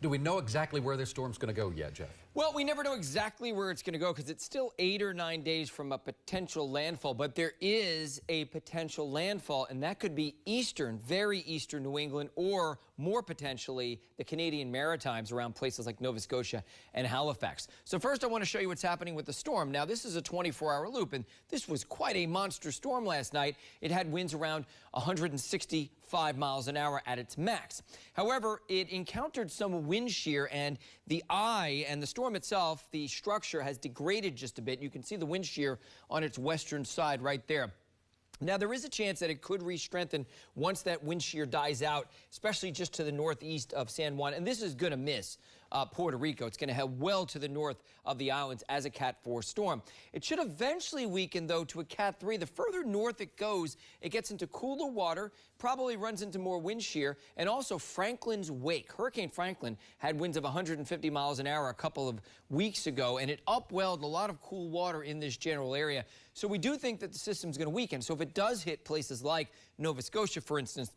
Do we know exactly where this storm's going to go yet, Jeff? Well, we never know exactly where it's going to go because it's still 8 or 9 days from a potential landfall. But there is a potential landfall, and that could be eastern, very eastern New England, or more potentially the Canadian Maritimes around places like Nova Scotia and Halifax. So first, I want to show you what's happening with the storm. Now, this is a 24-hour loop, and this was quite a monster storm last night. It had winds around 165 miles an hour at its max. However, it encountered some wind shear, and the eye and the storm itself, the structure has degraded just a bit. You can see the wind shear on its western side right there. Now, there is a chance that it could re-strengthen once that wind shear dies out, especially just to the northeast of San Juan. And this is going to miss Puerto Rico. It's going to head well to the north of the islands as a CAT4 storm. It should eventually weaken, though, to a CAT3. The further north it goes, it gets into cooler water, probably runs into more wind shear, and also Franklin's wake. Hurricane Franklin had winds of 150 miles an hour a couple of weeks ago, and it upwelled a lot of cool water in this general area. So we do think that the system's going to weaken. So if it does hit places like Nova Scotia, for instance,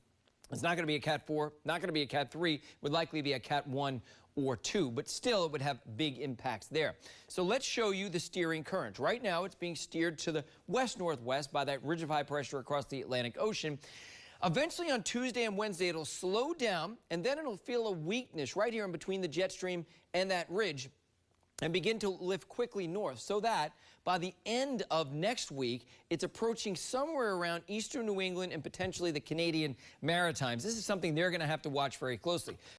it's not going to be a CAT4, not going to be a CAT3, would likely be a CAT1 or 2, but still it would have big impacts there. So let's show you the steering current. Right now it's being steered to the west-northwest by that ridge of high pressure across the Atlantic Ocean. Eventually on Tuesday and Wednesday it'll slow down, and then it'll feel a weakness right here in between the jet stream and that ridge, and begin to lift quickly north, so that by the end of next week, it's approaching somewhere around eastern New England and potentially the Canadian Maritimes. This is something they're going to have to watch very closely.